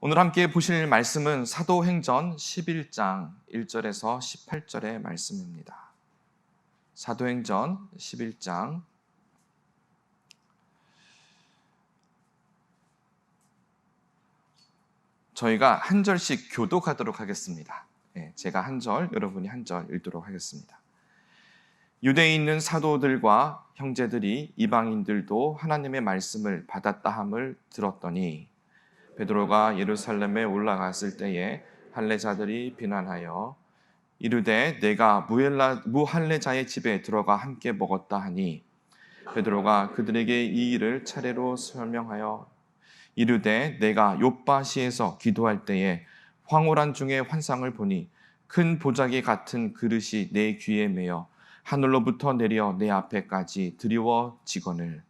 오늘 함께 보실 말씀은 사도행전 11장 1절에서 18절의 말씀입니다. 사도행전 11장 저희가 한 절씩 교독하도록 하겠습니다. 제가 한 절, 여러분이 한 절 읽도록 하겠습니다. 유대에 있는 사도들과 형제들이 이방인들도 하나님의 말씀을 받았다 함을 들었더니 베드로가 예루살렘에 올라갔을 때에 할례자들이 비난하여 이르되 내가 무할례자의 집에 들어가 함께 먹었다 하니 베드로가 그들에게 이 일을 차례로 설명하여 이르되 내가 욥바시에서 기도할 때에 황홀한 중에 환상을 보니 큰 보자기 같은 그릇이 내 귀에 매어 하늘로부터 내려 내 앞에까지 드리워지거늘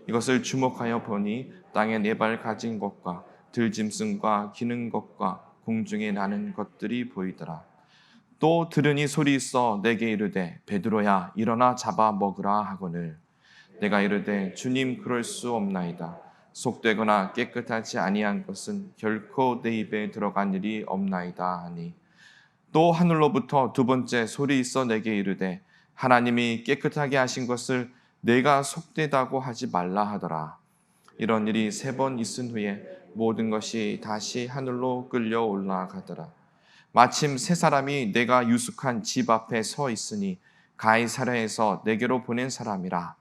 이것을 주목하여 보니 땅에 네 발 가진 것과 들짐승과 기는 것과 공중에 나는 것들이 보이더라. 또 들으니 소리 있어 내게 이르되 베드로야 일어나 잡아 먹으라 하거늘 내가 이르되 주님 그럴 수 없나이다. 속되거나 깨끗하지 아니한 것은 결코 내 입에 들어간 일이 없나이다 하니 또 하늘로부터 두 번째 소리 있어 내게 이르되 하나님이 깨끗하게 하신 것을 내가 속되다고 하지 말라 하더라. 이런 일이 3번 있은 후에 모든 것이 다시 하늘로 끌려 올라가더라. 마침 3사람이 내가 유숙한 집 앞에 서 있으니 가이사랴에서 내게로 보낸 사람이라.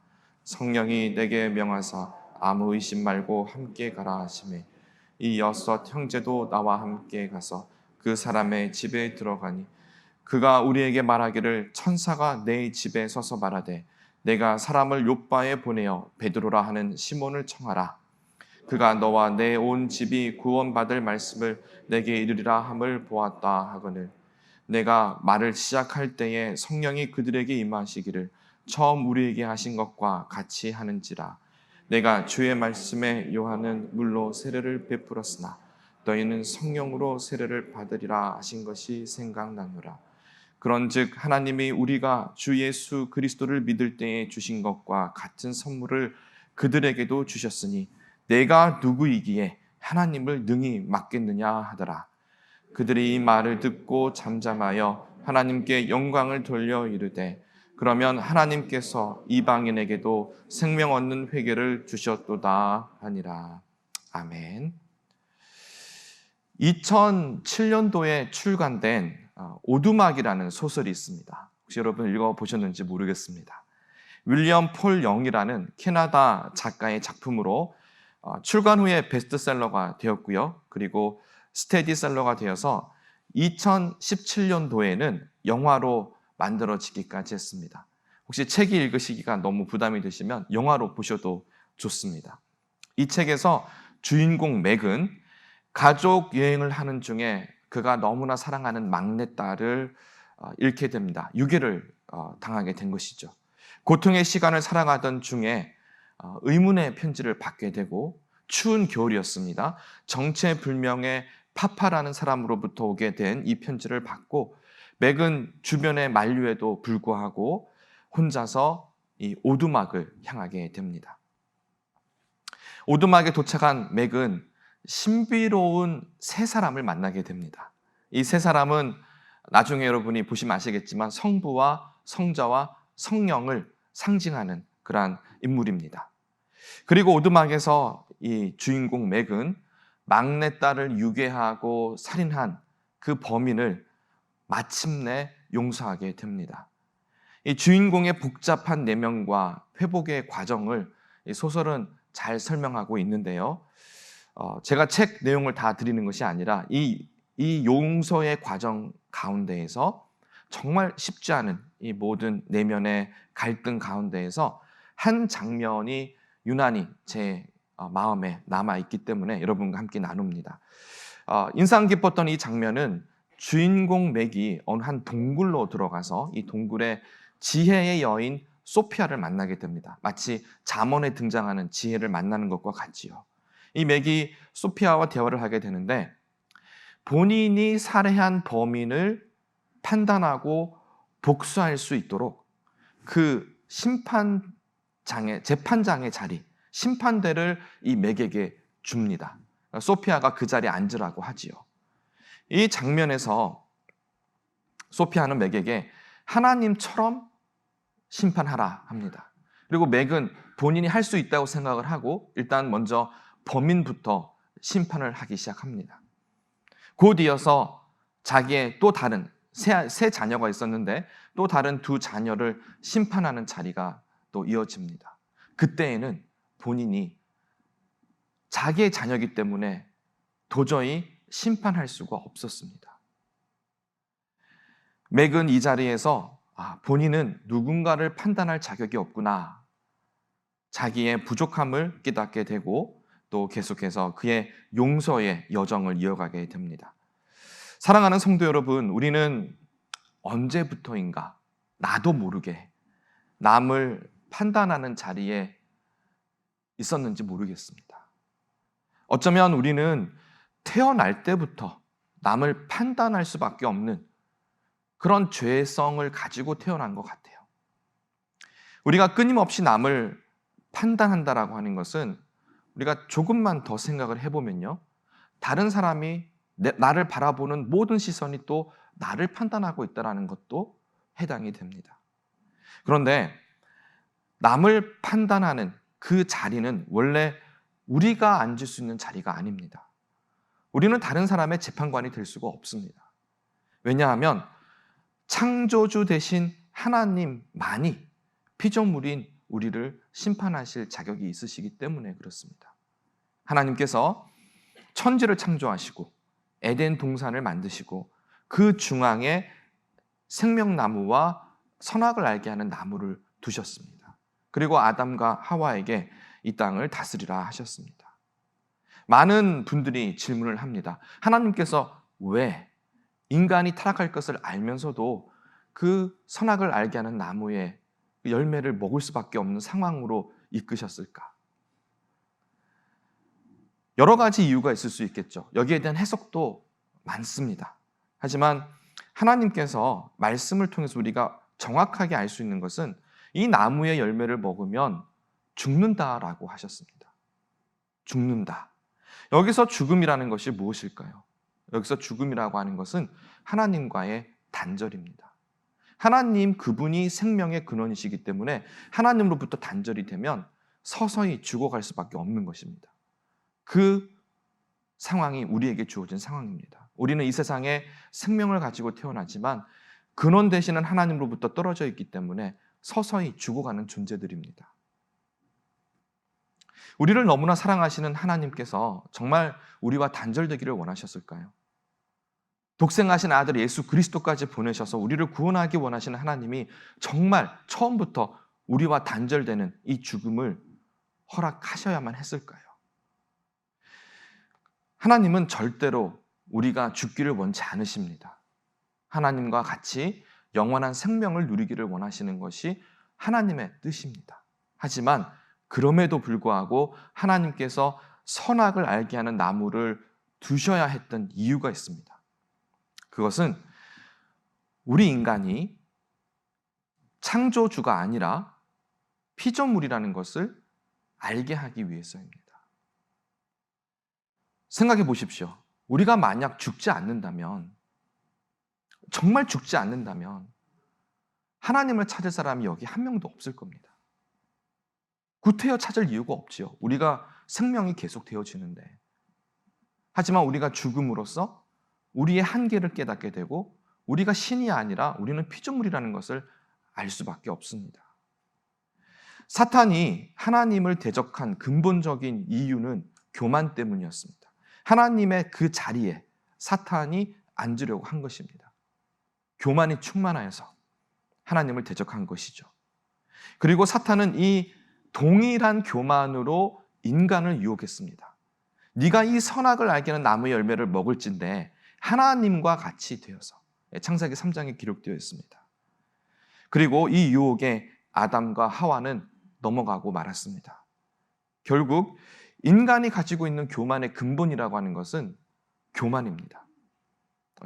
성령이 내게 명하사 아무 의심 말고 함께 가라 하시매 이 6 형제도 나와 함께 가서 그 사람의 집에 들어가니 그가 우리에게 말하기를 천사가 내 집에 서서 말하되 내가 사람을 욥바에 보내어 베드로라 하는 시몬을 청하라. 그가 너와 내 온 집이 구원받을 말씀을 내게 이르리라 함을 보았다 하거늘 내가 말을 시작할 때에 성령이 그들에게 임하시기를 처음 우리에게 하신 것과 같이 하는지라. 내가 주의 말씀에 요한은 물로 세례를 베풀었으나 너희는 성령으로 세례를 받으리라 하신 것이 생각나노라. 그런즉 하나님이 우리가 주 예수 그리스도를 믿을 때에 주신 것과 같은 선물을 그들에게도 주셨으니 내가 누구이기에 하나님을 능히 맡겠느냐 하더라. 그들이 이 말을 듣고 잠잠하여 하나님께 영광을 돌려 이르되 그러면 하나님께서 이방인에게도 생명 얻는 회개를 주셨도다 하니라. 아멘. 2007년도에 출간된 오두막이라는 소설이 있습니다. 혹시 여러분 읽어보셨는지 모르겠습니다. 윌리엄 폴 영이라는 캐나다 작가의 작품으로 출간 후에 베스트셀러가 되었고요. 그리고 스테디셀러가 되어서 2017년도에는 영화로 만들어지기까지 했습니다. 혹시 책이 읽으시기가 너무 부담이 되시면 영화로 보셔도 좋습니다. 이 책에서 주인공 맥은 가족 여행을 하는 중에 그가 너무나 사랑하는 막내딸을 잃게 됩니다. 유괴를 당하게 된 것이죠. 고통의 시간을 살아가던 중에 의문의 편지를 받게 되고 추운 겨울이었습니다. 정체불명의 파파라는 사람으로부터 오게 된 이 편지를 받고 맥은 주변의 만류에도 불구하고 혼자서 이 오두막을 향하게 됩니다. 오두막에 도착한 맥은 신비로운 3사람을 만나게 됩니다. 이 3사람은 나중에 여러분이 보시면 아시겠지만 성부와 성자와 성령을 상징하는 그러한 인물입니다. 그리고 오두막에서 이 주인공 맥은 막내딸을 유괴하고 살인한 그 범인을 마침내 용서하게 됩니다. 이 주인공의 복잡한 내면과 회복의 과정을 이 소설은 잘 설명하고 있는데요. 제가 책 내용을 다 드리는 것이 아니라 이 용서의 과정 가운데에서 정말 쉽지 않은 이 모든 내면의 갈등 가운데에서 한 장면이 유난히 제 마음에 남아있기 때문에 여러분과 함께 나눕니다. 인상 깊었던 이 장면은 주인공 맥이 어느 한 동굴로 들어가서 이 동굴에 지혜의 여인 소피아를 만나게 됩니다. 마치 잠언에 등장하는 지혜를 만나는 것과 같지요. 이 맥이 소피아와 대화를 하게 되는데 본인이 살해한 범인을 판단하고 복수할 수 있도록 그 재판장의 자리, 심판대를 이 맥에게 줍니다. 소피아가 그 자리에 앉으라고 하지요. 이 장면에서 소피아는 맥에게 하나님처럼 심판하라 합니다. 그리고 맥은 본인이 할 수 있다고 생각을 하고 일단 먼저 범인부터 심판을 하기 시작합니다. 곧 이어서 자기의 또 다른 세 자녀가 있었는데 또 다른 두 자녀를 심판하는 자리가 또 이어집니다. 그때에는 본인이 자기의 자녀이기 때문에 도저히 심판할 수가 없었습니다. 맥은 이 자리에서 본인은 누군가를 판단할 자격이 없구나. 자기의 부족함을 깨닫게 되고 또 계속해서 그의 용서의 여정을 이어가게 됩니다. 사랑하는 성도 여러분, 우리는 언제부터인가 나도 모르게 남을 판단하는 자리에 있었는지 모르겠습니다. 어쩌면 우리는 태어날 때부터 남을 판단할 수밖에 없는 그런 죄성을 가지고 태어난 것 같아요. 우리가 끊임없이 남을 판단한다라고 하는 것은 우리가 조금만 더 생각을 해보면요, 다른 사람이 나를 바라보는 모든 시선이 또 나를 판단하고 있다는 것도 해당이 됩니다. 그런데 남을 판단하는 그 자리는 원래 우리가 앉을 수 있는 자리가 아닙니다. 우리는 다른 사람의 재판관이 될 수가 없습니다. 왜냐하면 창조주 되신 하나님만이 피조물인 우리를 심판하실 자격이 있으시기 때문에 그렇습니다. 하나님께서 천지를 창조하시고 에덴 동산을 만드시고 그 중앙에 생명나무와 선악을 알게 하는 나무를 두셨습니다. 그리고 아담과 하와에게 이 땅을 다스리라 하셨습니다. 많은 분들이 질문을 합니다. 하나님께서 왜 인간이 타락할 것을 알면서도 그 선악을 알게 하는 나무의 열매를 먹을 수밖에 없는 상황으로 이끄셨을까? 여러 가지 이유가 있을 수 있겠죠. 여기에 대한 해석도 많습니다. 하지만 하나님께서 말씀을 통해서 우리가 정확하게 알 수 있는 것은 이 나무의 열매를 먹으면 죽는다라고 하셨습니다. 죽는다. 여기서 죽음이라는 것이 무엇일까요? 여기서 죽음이라고 하는 것은 하나님과의 단절입니다. 하나님 그분이 생명의 근원이시기 때문에 하나님으로부터 단절이 되면 서서히 죽어갈 수밖에 없는 것입니다. 그 상황이 우리에게 주어진 상황입니다. 우리는 이 세상에 생명을 가지고 태어나지만 근원 되시는 하나님으로부터 떨어져 있기 때문에 서서히 죽어가는 존재들입니다. 우리를 너무나 사랑하시는 하나님께서 정말 우리와 단절되기를 원하셨을까요? 독생하신 아들 예수 그리스도까지 보내셔서 우리를 구원하기 원하시는 하나님이 정말 처음부터 우리와 단절되는 이 죽음을 허락하셔야만 했을까요? 하나님은 절대로 우리가 죽기를 원치 않으십니다. 하나님과 같이 영원한 생명을 누리기를 원하시는 것이 하나님의 뜻입니다. 하지만 그럼에도 불구하고 하나님께서 선악을 알게 하는 나무를 두셔야 했던 이유가 있습니다. 그것은 우리 인간이 창조주가 아니라 피조물이라는 것을 알게 하기 위해서입니다. 생각해 보십시오. 우리가 만약 죽지 않는다면, 정말 죽지 않는다면 하나님을 찾을 사람이 여기 한 명도 없을 겁니다. 구태여 찾을 이유가 없지요. 우리가 생명이 계속 되어지는데. 하지만 우리가 죽음으로써 우리의 한계를 깨닫게 되고 우리가 신이 아니라 우리는 피조물이라는 것을 알 수밖에 없습니다. 사탄이 하나님을 대적한 근본적인 이유는 교만 때문이었습니다. 하나님의 그 자리에 사탄이 앉으려고 한 것입니다. 교만이 충만하여서 하나님을 대적한 것이죠. 그리고 사탄은 이 동일한 교만으로 인간을 유혹했습니다. 네가 이 선악을 알게 하는 나무의 열매를 먹을진데 하나님과 같이 되어서, 창세기 3장에 기록되어 있습니다. 그리고 이 유혹에 아담과 하와는 넘어가고 말았습니다. 결국 인간이 가지고 있는 교만의 근본이라고 하는 것은 교만입니다.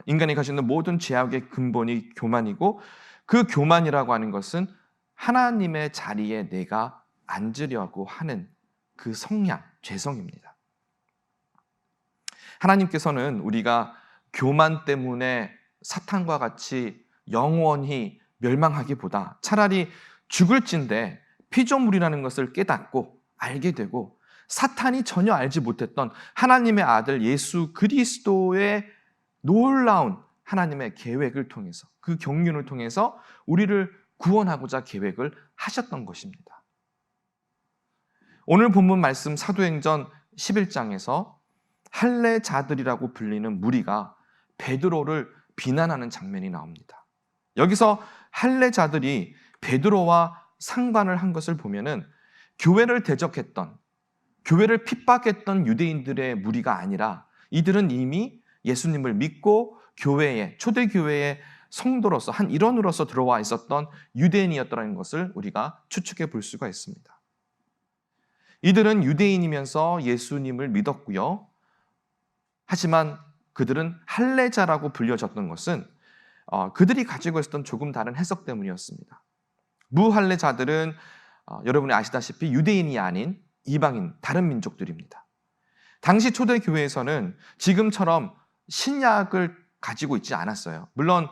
인간이 가지고 있는 모든 죄악의 근본이 교만이고 그 교만이라고 하는 것은 하나님의 자리에 내가 앉으려고 하는 그 성향, 죄성입니다. 하나님께서는 우리가 교만 때문에 사탄과 같이 영원히 멸망하기보다 차라리 죽을진데 피조물이라는 것을 깨닫고 알게 되고 사탄이 전혀 알지 못했던 하나님의 아들 예수 그리스도의 놀라운 하나님의 계획을 통해서, 그 경륜을 통해서 우리를 구원하고자 계획을 하셨던 것입니다. 오늘 본문 말씀 사도행전 11장에서 할례자들이라고 불리는 무리가 베드로를 비난하는 장면이 나옵니다. 여기서 할례자들이 베드로와 상관을 한 것을 보면은 교회를 대적했던, 교회를 핍박했던 유대인들의 무리가 아니라 이들은 이미 예수님을 믿고 교회에, 초대교회의 성도로서, 한 일원으로서 들어와 있었던 유대인이었다는 것을 우리가 추측해 볼 수가 있습니다. 이들은 유대인이면서 예수님을 믿었고요. 하지만 그들은 할례자라고 불려졌던 것은 그들이 가지고 있었던 조금 다른 해석 때문이었습니다. 무할례자들은 여러분이 아시다시피 유대인이 아닌 이방인, 다른 민족들입니다. 당시 초대교회에서는 지금처럼 신약을 가지고 있지 않았어요. 물론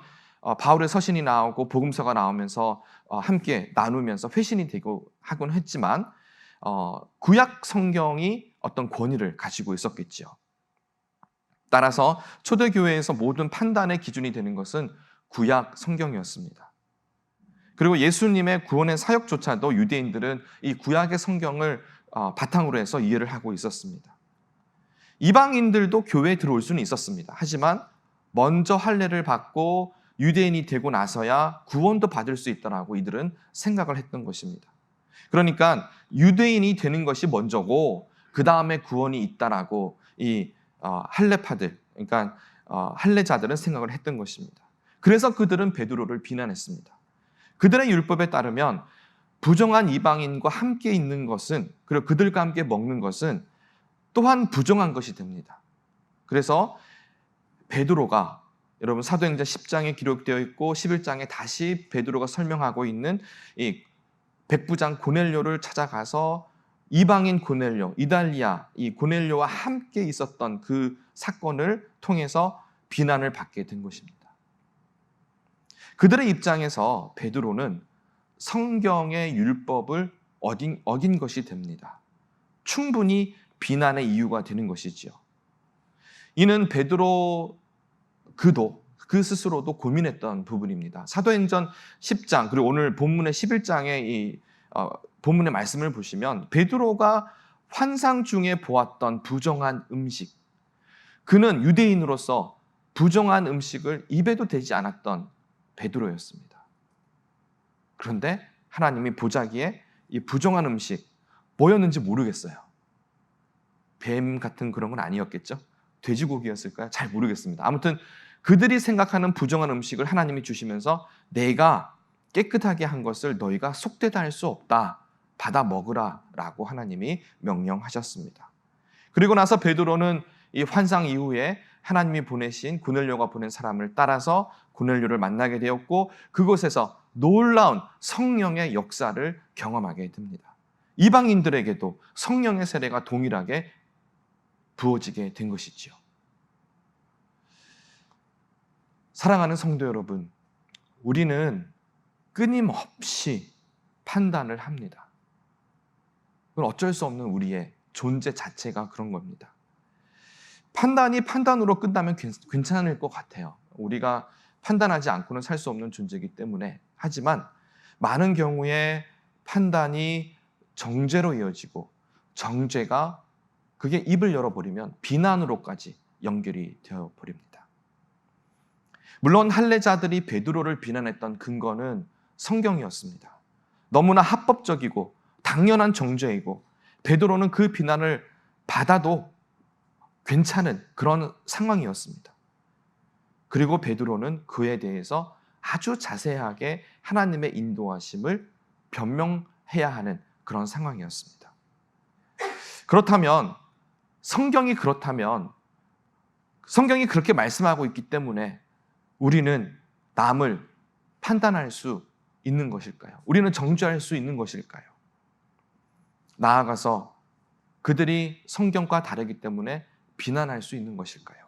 바울의 서신이 나오고 복음서가 나오면서 함께 나누면서 회신이 되고 하곤 했지만 구약 성경이 어떤 권위를 가지고 있었겠죠. 따라서 초대교회에서 모든 판단의 기준이 되는 것은 구약 성경이었습니다. 그리고 예수님의 구원의 사역조차도 유대인들은 이 구약의 성경을 바탕으로 해서 이해를 하고 있었습니다. 이방인들도 교회에 들어올 수는 있었습니다. 하지만 먼저 할례를 받고 유대인이 되고 나서야 구원도 받을 수 있다라고 이들은 생각을 했던 것입니다. 그러니까 유대인이 되는 것이 먼저고 그 다음에 구원이 있다라고 이 할례파들, 그러니까 할례자들은 생각을 했던 것입니다. 그래서 그들은 베드로를 비난했습니다. 그들의 율법에 따르면 부정한 이방인과 함께 있는 것은, 그리고 그들과 함께 먹는 것은 또한 부정한 것이 됩니다. 그래서 베드로가, 여러분 사도행전 10장에 기록되어 있고 11장에 다시 베드로가 설명하고 있는 이 백부장 고넬료를 찾아가서 이방인 고넬료, 이달리아 이 고넬료와 함께 있었던 그 사건을 통해서 비난을 받게 된 것입니다. 그들의 입장에서 베드로는 성경의 율법을 어긴 것이 됩니다. 충분히 비난의 이유가 되는 것이지요. 이는 베드로 그 스스로도 고민했던 부분입니다. 사도행전 10장 그리고 오늘 본문의 11장의 이 본문의 말씀을 보시면 베드로가 환상 중에 보았던 부정한 음식, 그는 유대인으로서 부정한 음식을 입에도 대지 않았던 베드로였습니다. 그런데 하나님이 보자기에 이 부정한 음식 뭐였는지 모르겠어요. 뱀 같은 그런 건 아니었겠죠? 돼지고기였을까요? 잘 모르겠습니다. 아무튼 그들이 생각하는 부정한 음식을 하나님이 주시면서 내가 깨끗하게 한 것을 너희가 속되다 할 수 없다. 받아 먹으라 라고 하나님이 명령하셨습니다. 그리고 나서 베드로는 이 환상 이후에 하나님이 보내신 고넬료가 보낸 사람을 따라서 고넬료를 만나게 되었고 그곳에서 놀라운 성령의 역사를 경험하게 됩니다. 이방인들에게도 성령의 세례가 동일하게 부어지게 된 것이지요. 사랑하는 성도 여러분, 우리는 끊임없이 판단을 합니다. 그건 어쩔 수 없는 우리의 존재 자체가 그런 겁니다. 판단이 판단으로 끝나면 괜찮을 것 같아요. 우리가 판단하지 않고는 살 수 없는 존재이기 때문에. 하지만 많은 경우에 판단이 정죄로 이어지고 정죄가 그게 입을 열어버리면 비난으로까지 연결이 되어버립니다. 물론 할례자들이 베드로를 비난했던 근거는 성경이었습니다. 너무나 합법적이고 당연한 정죄이고 베드로는 그 비난을 받아도 괜찮은 그런 상황이었습니다. 그리고 베드로는 그에 대해서 아주 자세하게 하나님의 인도하심을 변명해야 하는 그런 상황이었습니다. 그렇다면 성경이 그렇게 말씀하고 있기 때문에 우리는 남을 판단할 수 있는 것일까요? 우리는 정죄할 수 있는 것일까요? 나아가서 그들이 성경과 다르기 때문에 비난할 수 있는 것일까요?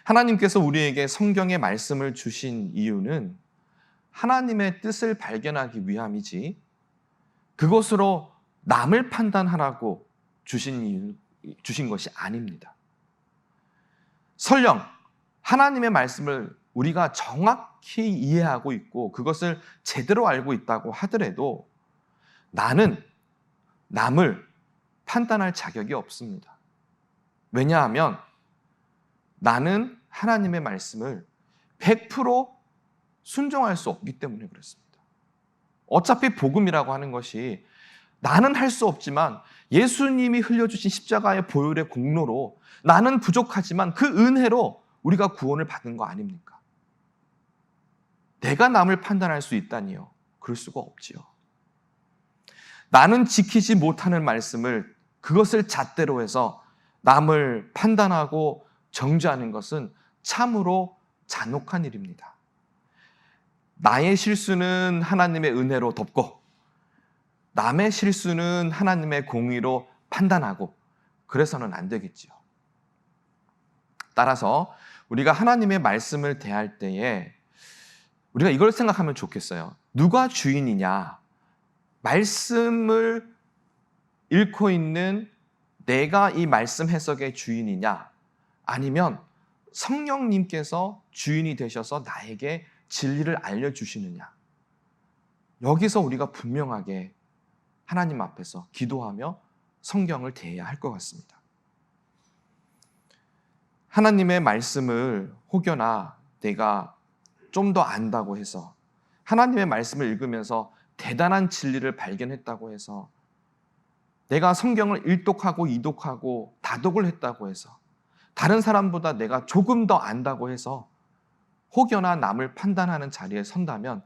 하나님께서 우리에게 성경의 말씀을 주신 이유는 하나님의 뜻을 발견하기 위함이지 그것으로 남을 판단하라고 주신 것이 아닙니다. 설령 하나님의 말씀을 우리가 정확히 이해하고 있고 그것을 제대로 알고 있다고 하더라도 나는 남을 판단할 자격이 없습니다. 왜냐하면 나는 하나님의 말씀을 100% 순종할 수 없기 때문에 그렇습니다. 어차피 복음이라고 하는 것이 나는 할 수 없지만 예수님이 흘려주신 십자가의 보혈의 공로로 나는 부족하지만 그 은혜로 우리가 구원을 받은 거 아닙니까? 내가 남을 판단할 수 있다니요? 그럴 수가 없지요. 나는 지키지 못하는 말씀을 그것을 잣대로 해서 남을 판단하고 정죄하는 것은 참으로 잔혹한 일입니다. 나의 실수는 하나님의 은혜로 덮고 남의 실수는 하나님의 공의로 판단하고 그래서는 안 되겠지요. 따라서 우리가 하나님의 말씀을 대할 때에 우리가 이걸 생각하면 좋겠어요. 누가 주인이냐? 말씀을 읽고 있는 내가 이 말씀 해석의 주인이냐? 아니면 성령님께서 주인이 되셔서 나에게 진리를 알려주시느냐? 여기서 우리가 분명하게 하나님 앞에서 기도하며 성경을 대해야 할 것 같습니다. 하나님의 말씀을 혹여나 내가 좀 더 안다고 해서 하나님의 말씀을 읽으면서 대단한 진리를 발견했다고 해서 내가 성경을 일독하고 이독하고 다독을 했다고 해서 다른 사람보다 내가 조금 더 안다고 해서 혹여나 남을 판단하는 자리에 선다면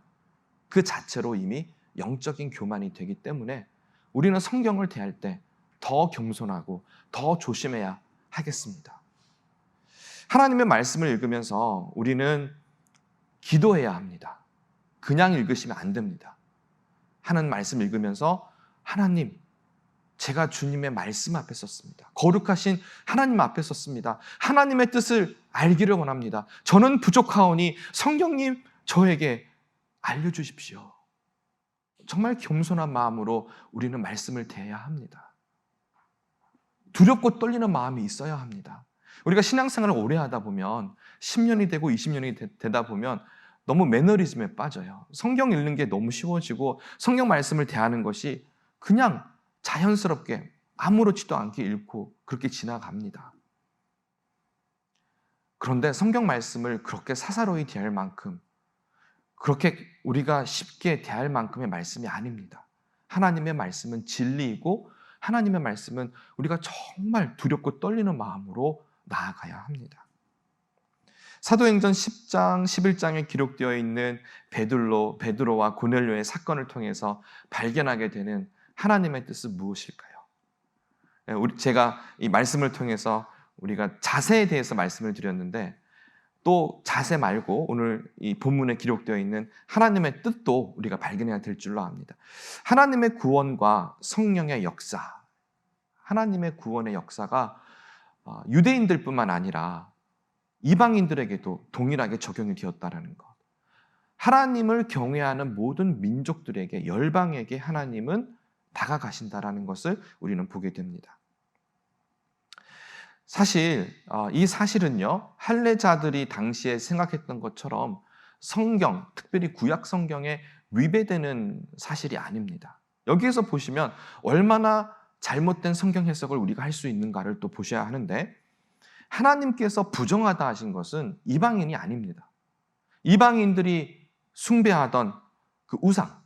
그 자체로 이미 영적인 교만이 되기 때문에 우리는 성경을 대할 때 더 겸손하고 더 조심해야 하겠습니다. 하나님의 말씀을 읽으면서 우리는 기도해야 합니다. 그냥 읽으시면 안 됩니다. 하나님 말씀 읽으면서 하나님, 제가 주님의 말씀 앞에 섰습니다. 거룩하신 하나님 앞에 섰습니다. 하나님의 뜻을 알기를 원합니다. 저는 부족하오니 성령님 저에게 알려주십시오. 정말 겸손한 마음으로 우리는 말씀을 대해야 합니다. 두렵고 떨리는 마음이 있어야 합니다. 우리가 신앙생활을 오래 하다 보면 10년이 되고 20년이 되다 보면 너무 매너리즘에 빠져요. 성경 읽는 게 너무 쉬워지고 성경 말씀을 대하는 것이 그냥 자연스럽게 아무렇지도 않게 읽고 그렇게 지나갑니다. 그런데 성경 말씀을 그렇게 사사로이 대할 만큼 그렇게 우리가 쉽게 대할 만큼의 말씀이 아닙니다. 하나님의 말씀은 진리이고 하나님의 말씀은 우리가 정말 두렵고 떨리는 마음으로 나아가야 합니다. 사도행전 10장, 11장에 기록되어 있는 베드로와 고넬료의 사건을 통해서 발견하게 되는 하나님의 뜻은 무엇일까요? 제가 이 말씀을 통해서 우리가 자세에 대해서 말씀을 드렸는데 또 자세 말고 오늘 이 본문에 기록되어 있는 하나님의 뜻도 우리가 발견해야 될 줄로 압니다. 하나님의 구원과 성령의 역사, 하나님의 구원의 역사가 유대인들뿐만 아니라 이방인들에게도 동일하게 적용이 되었다는 것. 하나님을 경외하는 모든 민족들에게, 열방에게 하나님은 다가가신다라는 것을 우리는 보게 됩니다. 사실 이 사실은요, 할례자들이 당시에 생각했던 것처럼 성경, 특별히 구약 성경에 위배되는 사실이 아닙니다. 여기에서 보시면 얼마나 잘못된 성경 해석을 우리가 할 수 있는가를 또 보셔야 하는데 하나님께서 부정하다 하신 것은 이방인이 아닙니다. 이방인들이 숭배하던 그 우상,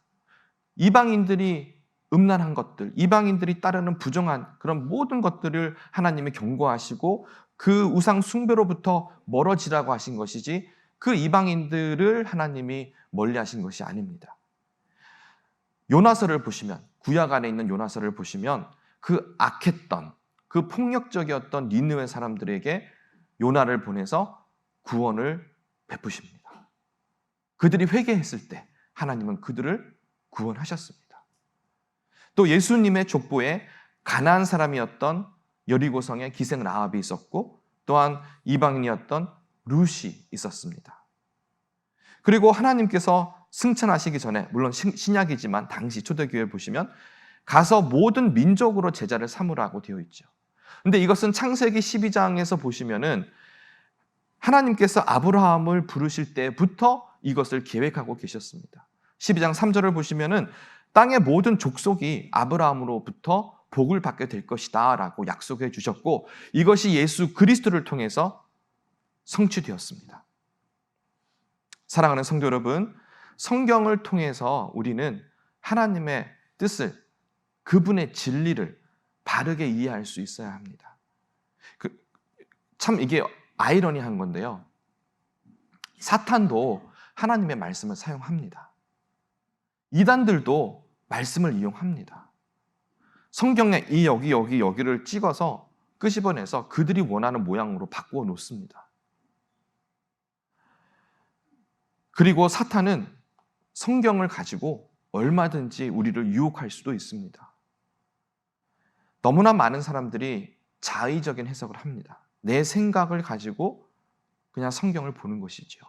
이방인들이 음란한 것들, 이방인들이 따르는 부정한 그런 모든 것들을 하나님이 경고하시고 그 우상 숭배로부터 멀어지라고 하신 것이지 그 이방인들을 하나님이 멀리하신 것이 아닙니다. 요나서를 보시면, 구약 안에 있는 요나서를 보시면 그 악했던, 그 폭력적이었던 니느웨 사람들에게 요나를 보내서 구원을 베푸십니다. 그들이 회개했을 때 하나님은 그들을 구원하셨습니다. 또 예수님의 족보에 가나안 사람이었던 여리고성에 기생 라합이 있었고 또한 이방인이었던 룻이 있었습니다. 그리고 하나님께서 승천하시기 전에, 물론 신약이지만 당시 초대교회를 보시면 가서 모든 민족으로 제자를 삼으라고 되어 있죠. 근데 이것은 창세기 12장에서 보시면은 하나님께서 아브라함을 부르실 때부터 이것을 계획하고 계셨습니다. 12장 3절을 보시면은 땅의 모든 족속이 아브라함으로부터 복을 받게 될 것이다 라고 약속해 주셨고, 이것이 예수 그리스도를 통해서 성취되었습니다. 사랑하는 성도 여러분, 성경을 통해서 우리는 하나님의 뜻을, 그분의 진리를 바르게 이해할 수 있어야 합니다. 참 이게 아이러니한 건데요. 사탄도 하나님의 말씀을 사용합니다. 이단들도 말씀을 이용합니다. 성경에 여기를 찍어서 끄집어내서 그들이 원하는 모양으로 바꾸어 놓습니다. 그리고 사탄은 성경을 가지고 얼마든지 우리를 유혹할 수도 있습니다. 너무나 많은 사람들이 자의적인 해석을 합니다. 내 생각을 가지고 그냥 성경을 보는 것이죠.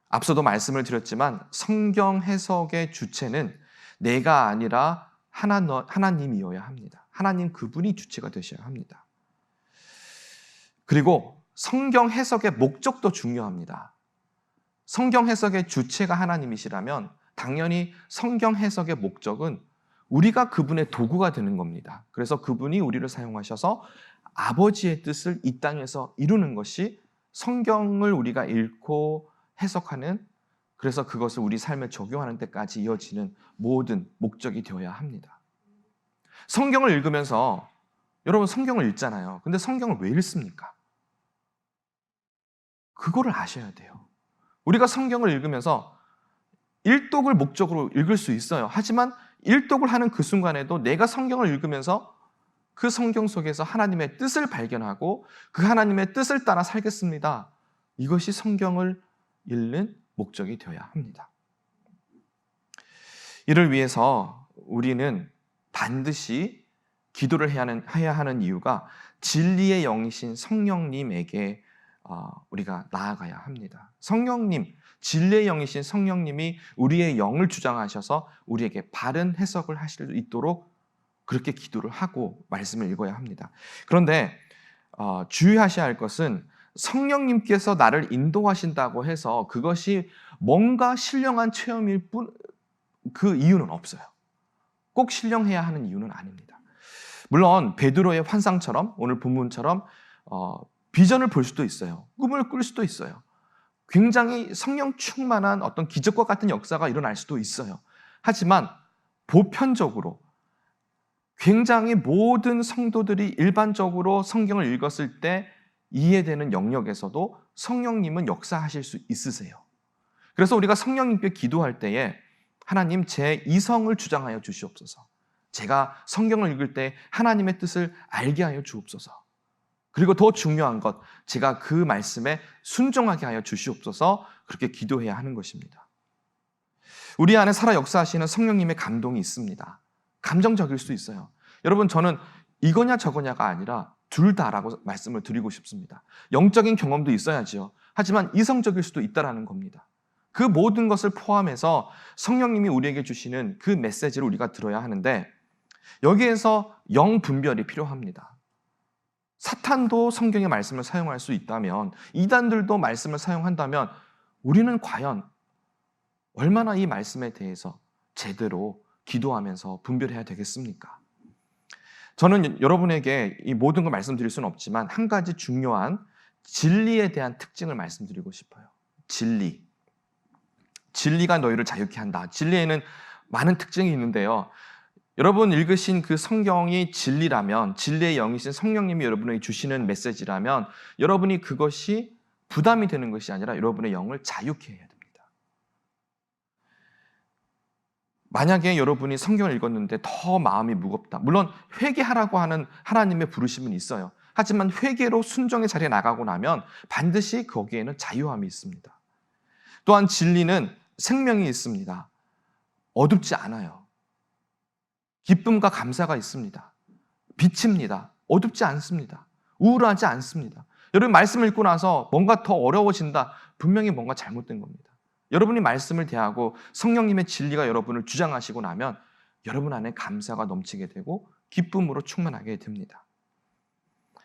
앞서도 말씀을 드렸지만 성경 해석의 주체는 내가 아니라 하나님이어야 합니다. 하나님 그분이 주체가 되셔야 합니다. 그리고 성경 해석의 목적도 중요합니다. 성경 해석의 주체가 하나님이시라면 당연히 성경 해석의 목적은 우리가 그분의 도구가 되는 겁니다. 그래서 그분이 우리를 사용하셔서 아버지의 뜻을 이 땅에서 이루는 것이 성경을 우리가 읽고 해석하는, 그래서 그것을 우리 삶에 적용하는 데까지 이어지는 모든 목적이 되어야 합니다. 성경을 읽으면서, 여러분 성경을 읽잖아요. 근데 성경을 왜 읽습니까? 그거를 아셔야 돼요. 우리가 성경을 읽으면서 일독을 목적으로 읽을 수 있어요. 하지만 일독을 하는 그 순간에도 내가 성경을 읽으면서 그 성경 속에서 하나님의 뜻을 발견하고 그 하나님의 뜻을 따라 살겠습니다. 이것이 성경을 읽는 목적이 되어야 합니다. 이를 위해서 우리는 반드시 기도를 해야 하는 이유가 진리의 영이신 성령님에게 우리가 나아가야 합니다. 성령님, 진리의 영이신 성령님이 우리의 영을 주장하셔서 우리에게 바른 해석을 하실 수 있도록 그렇게 기도를 하고 말씀을 읽어야 합니다. 그런데 주의하셔야 할 것은 성령님께서 나를 인도하신다고 해서 그것이 뭔가 신령한 체험일 뿐, 그 이유는 없어요. 꼭 신령해야 하는 이유는 아닙니다. 물론 베드로의 환상처럼, 오늘 본문처럼 비전을 볼 수도 있어요. 꿈을 꿀 수도 있어요. 굉장히 성령 충만한 어떤 기적과 같은 역사가 일어날 수도 있어요. 하지만 보편적으로 굉장히 모든 성도들이 일반적으로 성경을 읽었을 때 이해되는 영역에서도 성령님은 역사하실 수 있으세요. 그래서 우리가 성령님께 기도할 때에 하나님 제 이성을 주장하여 주시옵소서. 제가 성경을 읽을 때 하나님의 뜻을 알게 하여 주옵소서. 그리고 더 중요한 것, 제가 그 말씀에 순종하게 하여 주시옵소서. 그렇게 기도해야 하는 것입니다. 우리 안에 살아 역사하시는 성령님의 감동이 있습니다. 감정적일 수 있어요. 여러분, 저는 이거냐 저거냐가 아니라 둘 다라고 말씀을 드리고 싶습니다. 영적인 경험도 있어야지요. 하지만 이성적일 수도 있다라는 겁니다. 그 모든 것을 포함해서 성령님이 우리에게 주시는 그 메시지를 우리가 들어야 하는데, 여기에서 영 분별이 필요합니다. 사탄도 성경의 말씀을 사용할 수 있다면, 이단들도 말씀을 사용한다면 우리는 과연 얼마나 이 말씀에 대해서 제대로 기도하면서 분별해야 되겠습니까? 저는 여러분에게 이 모든 걸 말씀드릴 수는 없지만 한 가지 중요한 진리에 대한 특징을 말씀드리고 싶어요. 진리가 너희를 자유케 한다. 진리에는 많은 특징이 있는데요. 여러분 읽으신 그 성경이 진리라면, 진리의 영이신 성령님이 여러분에게 주시는 메시지라면 여러분이 그것이 부담이 되는 것이 아니라 여러분의 영을 자유케 해야 됩니다. 만약에 여러분이 성경을 읽었는데 더 마음이 무겁다. 물론 회개하라고 하는 하나님의 부르심은 있어요. 하지만 회개로 순종의 자리에 나가고 나면 반드시 거기에는 자유함이 있습니다. 또한 진리는 생명이 있습니다. 어둡지 않아요. 기쁨과 감사가 있습니다. 빛입니다. 어둡지 않습니다. 우울하지 않습니다. 여러분 말씀을 읽고 나서 뭔가 더 어려워진다. 분명히 뭔가 잘못된 겁니다. 여러분이 말씀을 대하고 성령님의 진리가 여러분을 주장하시고 나면 여러분 안에 감사가 넘치게 되고 기쁨으로 충만하게 됩니다.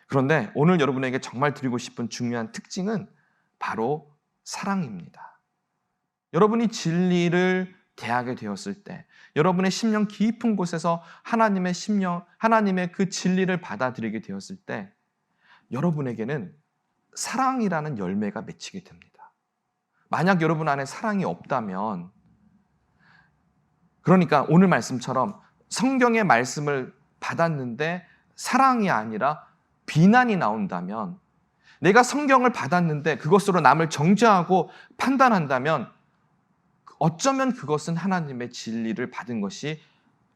그런데 오늘 여러분에게 정말 드리고 싶은 중요한 특징은 바로 사랑입니다. 여러분이 진리를 대하게 되었을 때, 여러분의 심령 깊은 곳에서 하나님의 그 진리를 받아들이게 되었을 때, 여러분에게는 사랑이라는 열매가 맺히게 됩니다. 만약 여러분 안에 사랑이 없다면, 그러니까 오늘 말씀처럼 성경의 말씀을 받았는데 사랑이 아니라 비난이 나온다면, 내가 성경을 받았는데 그것으로 남을 정죄하고 판단한다면 어쩌면 그것은 하나님의 진리를 받은 것이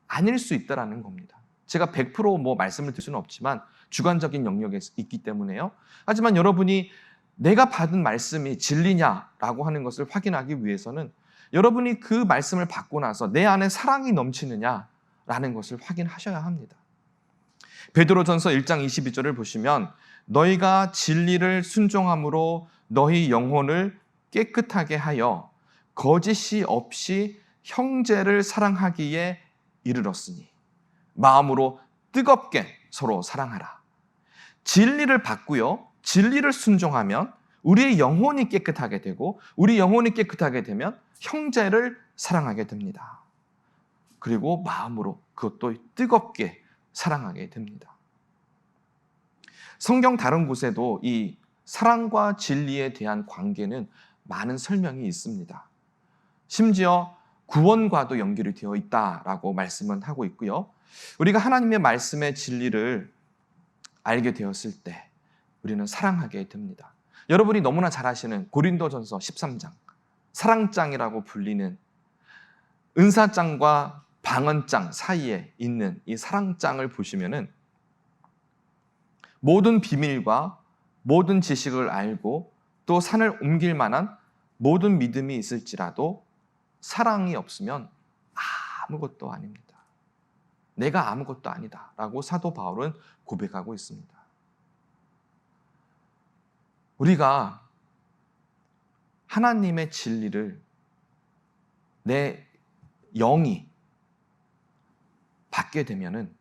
아닐 수 있다는 겁니다. 제가 100% 말씀을 드릴 수는 없지만 주관적인 영역에 있기 때문에요. 하지만 여러분이 내가 받은 말씀이 진리냐라고 하는 것을 확인하기 위해서는 여러분이 그 말씀을 받고 나서 내 안에 사랑이 넘치느냐라는 것을 확인하셔야 합니다. 베드로전서 1장 22절을 보시면 너희가 진리를 순종함으로 너희 영혼을 깨끗하게 하여 거짓이 없이 형제를 사랑하기에 이르렀으니 마음으로 뜨겁게 서로 사랑하라. 진리를 받고요, 진리를 순종하면 우리의 영혼이 깨끗하게 되고 우리 영혼이 깨끗하게 되면 형제를 사랑하게 됩니다. 그리고 마음으로 그것도 뜨겁게 사랑하게 됩니다. 성경 다른 곳에도 이 사랑과 진리에 대한 관계는 많은 설명이 있습니다. 심지어 구원과도 연결이 되어 있다라고 말씀은 하고 있고요. 우리가 하나님의 말씀의 진리를 알게 되었을 때 우리는 사랑하게 됩니다. 여러분이 너무나 잘 아시는 고린도전서 13장, 사랑장이라고 불리는 은사장과 방언장 사이에 있는 이 사랑장을 보시면은 모든 비밀과 모든 지식을 알고 또 산을 옮길 만한 모든 믿음이 있을지라도 사랑이 없으면 아무것도 아닙니다. 내가 아무것도 아니다 라고 사도 바울은 고백하고 있습니다. 우리가 하나님의 진리를 내 영이 받게 되면은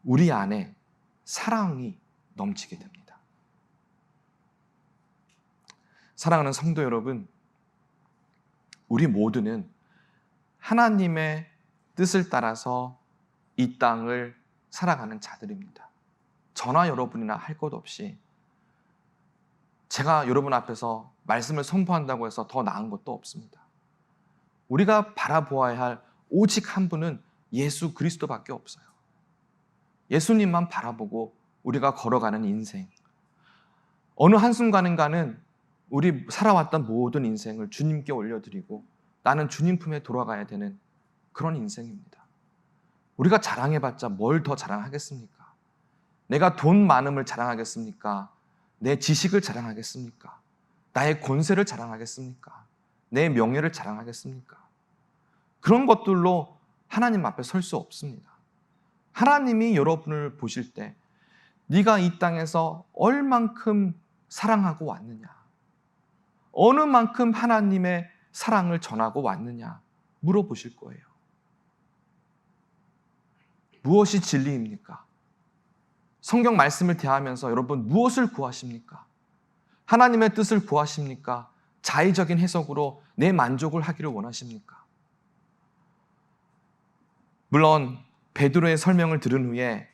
우리 안에 사랑이 넘치게 됩니다. 사랑하는 성도 여러분, 우리 모두는 하나님의 뜻을 따라서 이 땅을 살아가는 자들입니다. 저나 여러분이나 할 것 없이 제가 여러분 앞에서 말씀을 선포한다고 해서 더 나은 것도 없습니다. 우리가 바라보아야 할 오직 한 분은 예수 그리스도밖에 없어요. 예수님만 바라보고 우리가 걸어가는 인생, 어느 한순간인가는 우리 살아왔던 모든 인생을 주님께 올려드리고 나는 주님 품에 돌아가야 되는 그런 인생입니다. 우리가 자랑해봤자 뭘 더 자랑하겠습니까? 내가 돈 많음을 자랑하겠습니까? 내 지식을 자랑하겠습니까? 나의 권세를 자랑하겠습니까? 내 명예를 자랑하겠습니까? 그런 것들로 하나님 앞에 설 수 없습니다. 하나님이 여러분을 보실 때 네가 이 땅에서 얼만큼 사랑하고 왔느냐, 어느 만큼 하나님의 사랑을 전하고 왔느냐 물어보실 거예요. 무엇이 진리입니까? 성경 말씀을 대하면서 여러분 무엇을 구하십니까? 하나님의 뜻을 구하십니까? 자의적인 해석으로 내 만족을 하기를 원하십니까? 물론 베드로의 설명을 들은 후에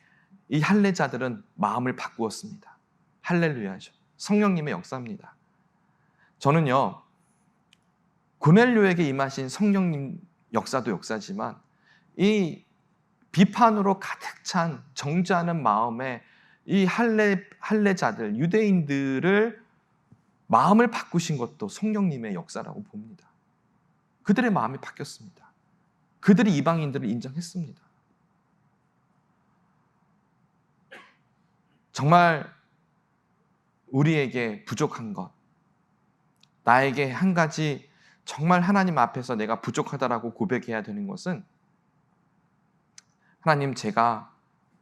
이 할례자들은 마음을 바꾸었습니다. 할렐루야죠. 성령님의 역사입니다. 저는요, 고넬료에게 임하신 성령님 역사도 역사지만 이 비판으로 가득 찬 정죄하는 마음에 이 할례자들, 유대인들을 마음을 바꾸신 것도 성령님의 역사라고 봅니다. 그들의 마음이 바뀌었습니다. 그들이 이방인들을 인정했습니다. 정말 우리에게 부족한 것, 나에게 한 가지 정말 하나님 앞에서 내가 부족하다라고 고백해야 되는 것은 하나님, 제가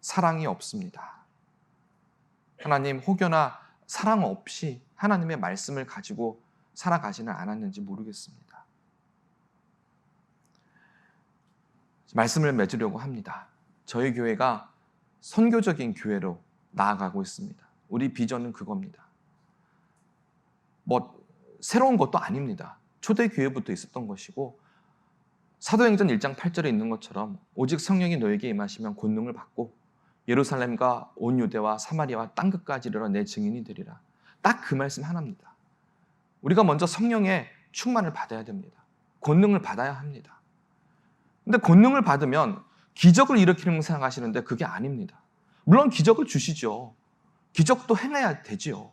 사랑이 없습니다. 하나님 혹여나 사랑 없이 하나님의 말씀을 가지고 살아가지는 않았는지 모르겠습니다. 말씀을 맺으려고 합니다. 저희 교회가 선교적인 교회로 나아가고 있습니다. 우리 비전은 그겁니다. 새로운 것도 아닙니다. 초대교회부터 있었던 것이고 사도행전 1장 8절에 있는 것처럼 오직 성령이 너에게 임하시면 권능을 받고 예루살렘과 온 유대와 사마리아와 땅끝까지 이르러 내 증인이 되리라. 딱 그 말씀 하나입니다. 우리가 먼저 성령의 충만을 받아야 됩니다. 권능을 받아야 합니다. 근데 권능을 받으면 기적을 일으키는 생각하시는데 그게 아닙니다. 물론 기적을 주시죠. 기적도 행해야 되지요.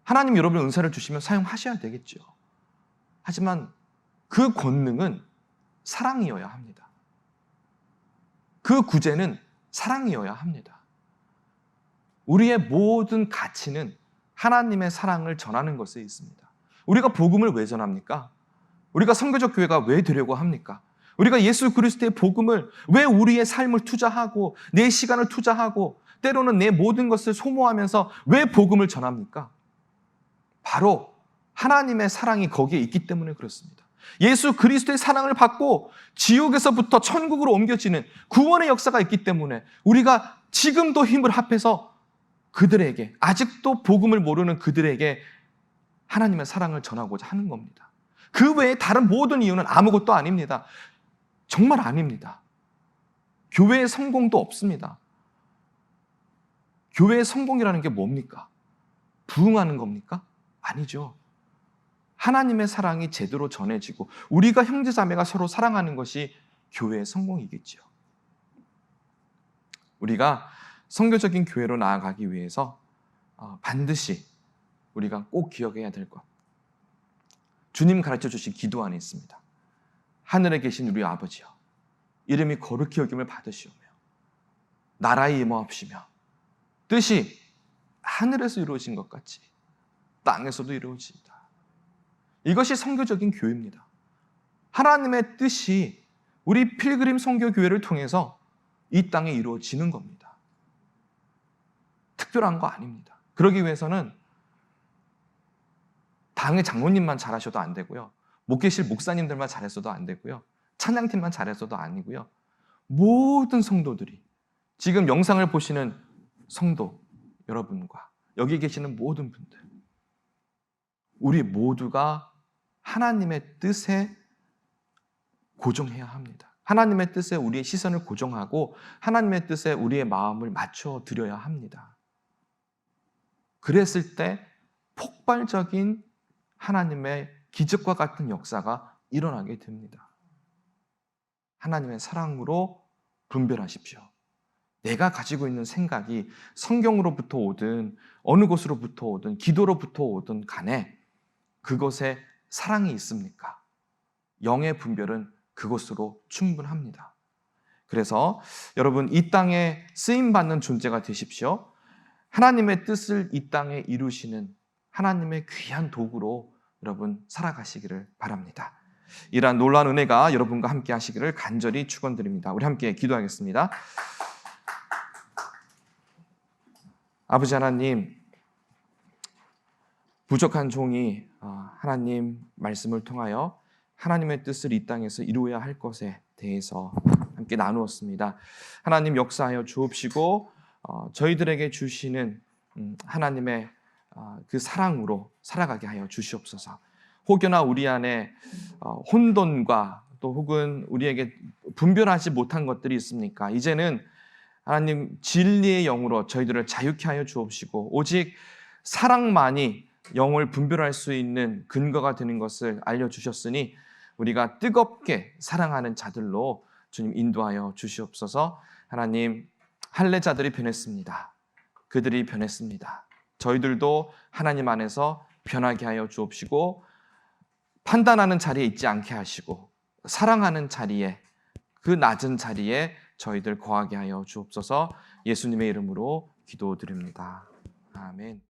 하나님 여러분 은사를 주시면 사용하셔야 되겠죠. 하지만 그 권능은 사랑이어야 합니다. 그 구제는 사랑이어야 합니다. 우리의 모든 가치는 하나님의 사랑을 전하는 것에 있습니다. 우리가 복음을 왜 전합니까? 우리가 선교적 교회가 왜 되려고 합니까? 우리가 예수 그리스도의 복음을 왜 우리의 삶을 투자하고 내 시간을 투자하고 때로는 내 모든 것을 소모하면서 왜 복음을 전합니까? 바로 하나님의 사랑이 거기에 있기 때문에 그렇습니다. 예수 그리스도의 사랑을 받고 지옥에서부터 천국으로 옮겨지는 구원의 역사가 있기 때문에 우리가 지금도 힘을 합해서 그들에게, 아직도 복음을 모르는 그들에게 하나님의 사랑을 전하고자 하는 겁니다. 그 외에 다른 모든 이유는 아무것도 아닙니다. 정말 아닙니다. 교회의 성공도 없습니다. 교회의 성공이라는 게 뭡니까? 부흥하는 겁니까? 아니죠. 하나님의 사랑이 제대로 전해지고 우리가 형제자매가 서로 사랑하는 것이 교회의 성공이겠죠. 우리가 선교적인 교회로 나아가기 위해서 반드시 우리가 꼭 기억해야 될 것, 주님 가르쳐 주신 기도 안에 있습니다. 하늘에 계신 우리 아버지여, 이름이 거룩히 여김을 받으시오며 나라에 임하옵시며 뜻이 하늘에서 이루어진 것 같이 땅에서도 이루어진다. 이것이 선교적인 교회입니다. 하나님의 뜻이 우리 필그림 선교교회를 통해서 이 땅에 이루어지는 겁니다. 특별한 거 아닙니다. 그러기 위해서는 당의 장로님만 잘하셔도 안 되고요. 목회실 목사님들만 잘했어도 안 되고요. 찬양팀만 잘했어도 아니고요. 모든 성도들이, 지금 영상을 보시는 성도 여러분과 여기 계시는 모든 분들, 우리 모두가 하나님의 뜻에 고정해야 합니다. 하나님의 뜻에 우리의 시선을 고정하고 하나님의 뜻에 우리의 마음을 맞춰 드려야 합니다. 그랬을 때 폭발적인 하나님의 기적과 같은 역사가 일어나게 됩니다. 하나님의 사랑으로 분별하십시오. 내가 가지고 있는 생각이 성경으로부터 오든 어느 곳으로부터 오든 기도로부터 오든 간에 그것에 사랑이 있습니까? 영의 분별은 그것으로 충분합니다. 그래서 여러분 이 땅에 쓰임받는 존재가 되십시오. 하나님의 뜻을 이 땅에 이루시는 하나님의 귀한 도구로 여러분 살아가시기를 바랍니다. 이러한 놀라운 은혜가 여러분과 함께 하시기를 간절히 축원드립니다. 우리 함께 기도하겠습니다. 아버지 하나님, 부족한 종이 하나님 말씀을 통하여 하나님의 뜻을 이 땅에서 이루어야 할 것에 대해서 함께 나누었습니다. 하나님 역사하여 주옵시고 저희들에게 주시는 하나님의 그 사랑으로 살아가게 하여 주시옵소서. 혹여나 우리 안에 혼돈과 또 혹은 우리에게 분별하지 못한 것들이 있습니까? 이제는 하나님 진리의 영으로 저희들을 자유케 하여 주옵시고 오직 사랑만이 영을 분별할 수 있는 근거가 되는 것을 알려주셨으니 우리가 뜨겁게 사랑하는 자들로 주님 인도하여 주시옵소서. 하나님, 할례자들이 변했습니다. 그들이 변했습니다. 저희들도 하나님 안에서 변하게 하여 주옵시고 판단하는 자리에 있지 않게 하시고 사랑하는 자리에, 그 낮은 자리에 저희들 거하게 하여 주옵소서. 예수님의 이름으로 기도드립니다. 아멘.